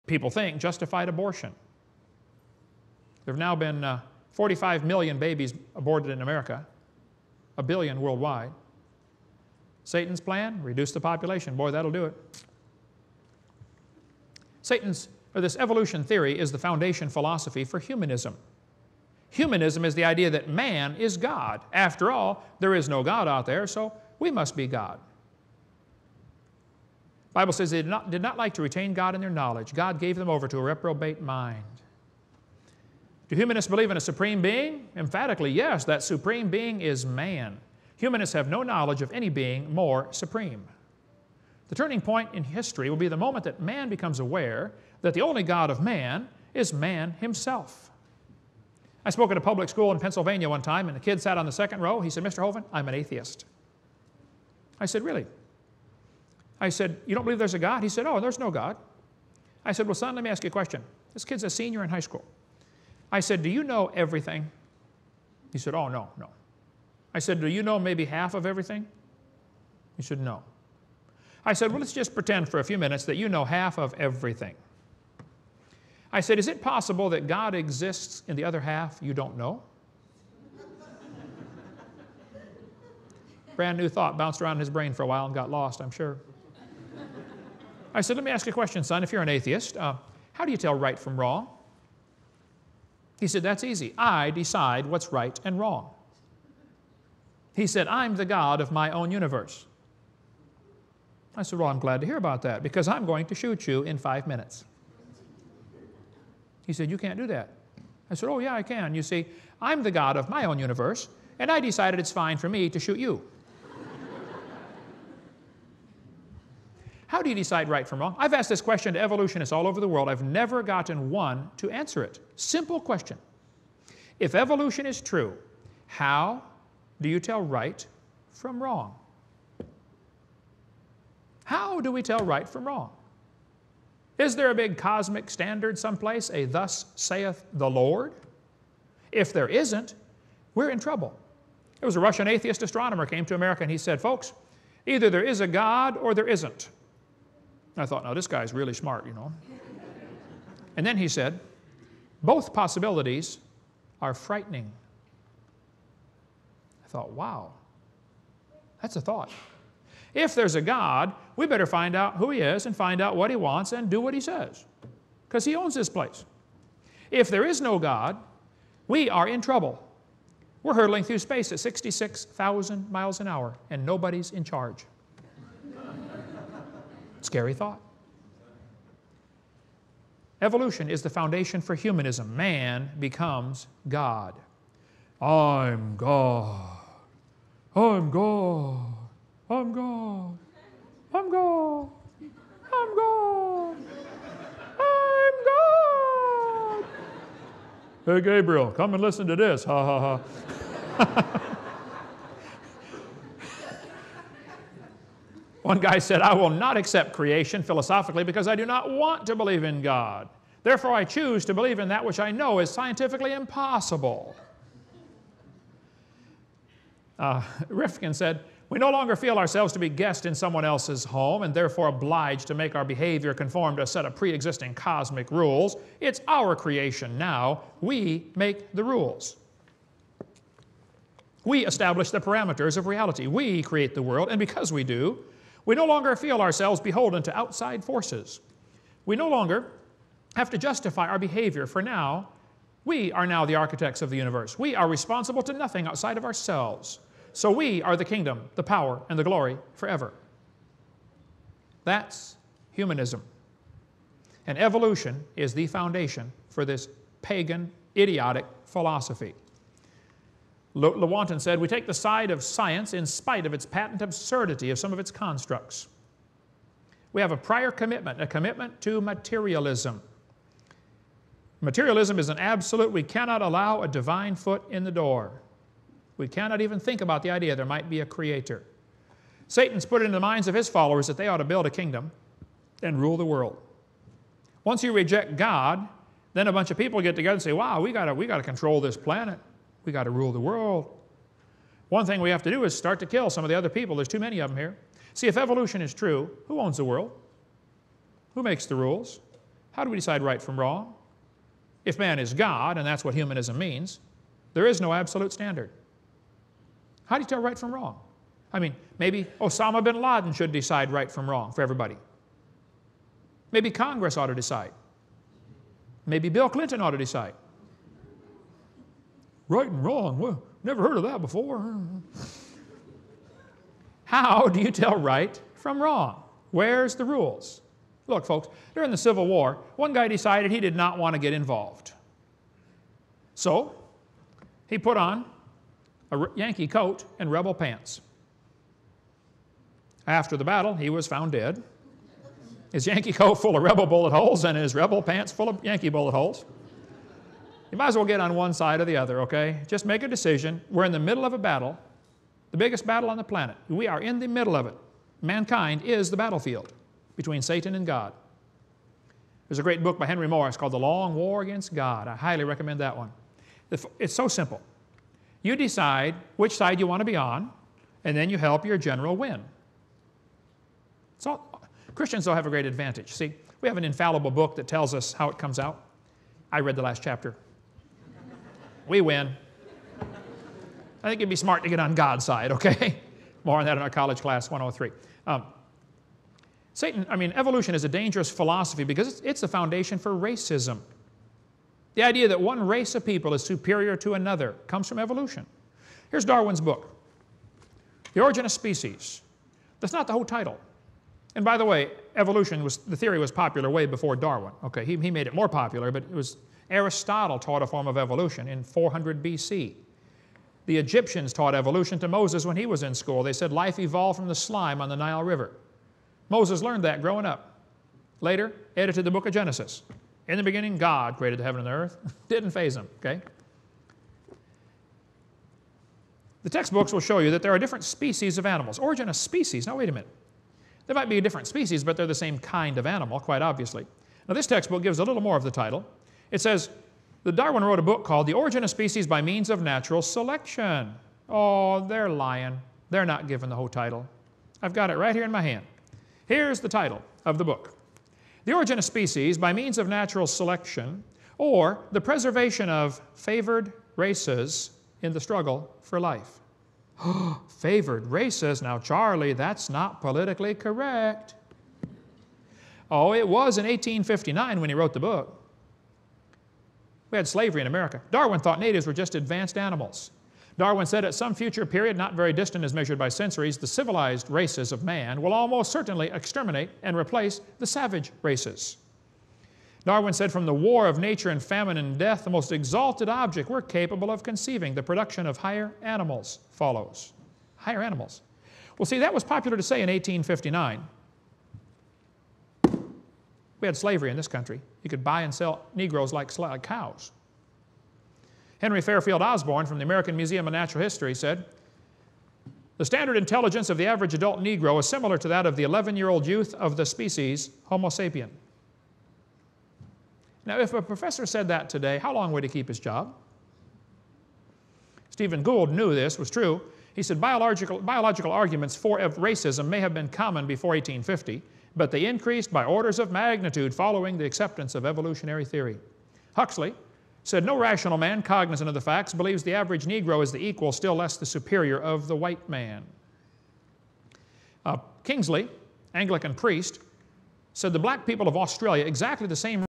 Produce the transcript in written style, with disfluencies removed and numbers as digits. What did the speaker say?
people think, justified abortion. There have now been 45 million babies aborted in America, 1 billion worldwide. Satan's plan, reduce the population. Boy, that'll do it. This evolution theory is the foundation philosophy for humanism. Humanism is the idea that man is God. After all, there is no God out there, so we must be God. The Bible says they did not like to retain God in their knowledge. God gave them over to a reprobate mind. Do humanists believe in a supreme being? Emphatically, yes. That supreme being is man. Humanists have no knowledge of any being more supreme. The turning point in history will be the moment that man becomes aware that the only God of man is man himself. I spoke at a public school in Pennsylvania one time, and the kid sat on the second row. He said, "Mr. Hovind, I'm an atheist." I said, "Really?" I said, "You don't believe there's a God?" He said, "Oh, there's no God." I said, "Well, son, let me ask you a question. This kid's a senior in high school." I said, "Do you know everything?" He said, "Oh, no, no." I said, "Do you know maybe half of everything?" He said, "No." I said, "Well, let's just pretend for a few minutes that you know half of everything." I said, "Is it possible that God exists in the other half you don't know?" Brand new thought bounced around in his brain for a while and got lost, I'm sure. I said, "Let me ask you a question, son. If you're an atheist, how do you tell right from wrong?" He said, "That's easy. I decide what's right and wrong." He said, "I'm the God of my own universe." I said, "Well, I'm glad to hear about that, because I'm going to shoot you in 5 minutes." He said, "You can't do that." I said, "Oh, yeah, I can. You see, I'm the God of my own universe, and I decided it's fine for me to shoot you." How do you decide right from wrong? I've asked this question to evolutionists all over the world. I've never gotten one to answer it. Simple question. If evolution is true, how do you tell right from wrong? How do we tell right from wrong? Is there a big cosmic standard someplace, a "thus saith the Lord"? If there isn't, we're in trouble. There was a Russian atheist astronomer came to America and he said, "Folks, either there is a God or there isn't." I thought, now this guy's really smart, you know. And then he said, "Both possibilities are frightening." I thought, wow, that's a thought. If there's a God, we better find out who he is and find out what he wants and do what he says, because he owns this place. If there is no God, we are in trouble. We're hurtling through space at 66,000 miles an hour, and nobody's in charge. Scary thought. Evolution is the foundation for humanism. Man becomes God. I'm God. I'm God. I'm God. I'm God. I'm God. I'm God. Hey, Gabriel, come and listen to this. Ha, ha, ha. One guy said, "I will not accept creation philosophically because I do not want to believe in God. Therefore, I choose to believe in that which I know is scientifically impossible." Rifkin said, "We no longer feel ourselves to be guests in someone else's home and therefore obliged to make our behavior conform to a set of pre-existing cosmic rules. It's our creation now. We make the rules. We establish the parameters of reality. We create the world, and because we do, we no longer feel ourselves beholden to outside forces. We no longer have to justify our behavior, for now, we are now the architects of the universe. We are responsible to nothing outside of ourselves. So we are the kingdom, the power, and the glory forever." That's humanism. And evolution is the foundation for this pagan, idiotic philosophy. Lewontin said, "We take the side of science in spite of its patent absurdity of some of its constructs. We have a prior commitment, a commitment to materialism. Materialism is an absolute. We cannot allow a divine foot in the door. We cannot even think about the idea there might be a creator. Satan's put it in the minds of his followers that they ought to build a kingdom and rule the world. Once you reject God, then a bunch of people get together and say, wow, we got to control this planet. We got to rule the world. One thing we have to do is start to kill some of the other people. There's too many of them here. See, if evolution is true, who owns the world? Who makes the rules? How do we decide right from wrong? If man is God, and that's what humanism means, there is no absolute standard. How do you tell right from wrong? I mean, maybe Osama bin Laden should decide right from wrong for everybody. Maybe Congress ought to decide. Maybe Bill Clinton ought to decide. Right and wrong, well, never heard of that before. How do you tell right from wrong? Where's the rules? Look, folks, during the Civil War, one guy decided he did not want to get involved. So, he put on a Yankee coat and rebel pants. After the battle, he was found dead. His Yankee coat full of rebel bullet holes and his rebel pants full of Yankee bullet holes. You might as well get on one side or the other, okay? Just make a decision. We're in the middle of a battle, the biggest battle on the planet. We are in the middle of it. Mankind is the battlefield between Satan and God. There's a great book by Henry Morris called The Long War Against God. I highly recommend that one. It's so simple. You decide which side you want to be on, and then you help your general win. So Christians, though, have a great advantage. See, we have an infallible book that tells us how it comes out. I read the last chapter. We win. I think it'd be smart to get on God's side, okay? More on that in our college class 103. Evolution is a dangerous philosophy because it's the foundation for racism. The idea that one race of people is superior to another comes from evolution. Here's Darwin's book, The Origin of Species. That's not the whole title. And by the way, the theory was popular way before Darwin. Okay, he made it more popular, but it was Aristotle taught a form of evolution in 400 BC. The Egyptians taught evolution to Moses when he was in school. They said life evolved from the slime on the Nile River. Moses learned that growing up. Later, edited the book of Genesis. In the beginning, God created the heaven and the earth. Didn't faze him, okay? The textbooks will show you that there are different species of animals. Origin of species. Now, wait a minute. There might be a different species, but they're the same kind of animal, quite obviously. Now, this textbook gives a little more of the title. It says, that Darwin wrote a book called The Origin of Species by Means of Natural Selection. Oh, they're lying. They're not giving the whole title. I've got it right here in my hand. Here's the title of the book. The Origin of Species by Means of Natural Selection, or the Preservation of Favored Races in the Struggle for Life. Favored races? Now, Charlie, that's not politically correct. Oh, it was in 1859 when he wrote the book. We had slavery in America. Darwin thought natives were just advanced animals. Darwin said at some future period, not very distant as measured by centuries, the civilized races of man will almost certainly exterminate and replace the savage races. Darwin said from the war of nature and famine and death, the most exalted object we're capable of conceiving, the production of higher animals, follows. Higher animals. Well, see, that was popular to say in 1859. We had slavery in this country. You could buy and sell Negroes like cows. Henry Fairfield Osborn from the American Museum of Natural History said, the standard intelligence of the average adult Negro is similar to that of the 11-year-old youth of the species Homo sapien. Now, if a professor said that today, how long would he keep his job? Stephen Gould knew this was true. He said biological arguments for racism may have been common before 1850, but they increased by orders of magnitude following the acceptance of evolutionary theory. Huxley said, no rational man cognizant of the facts believes the average Negro is the equal, still less the superior of the white man. Kingsley, Anglican priest, said the black people of Australia, exactly the same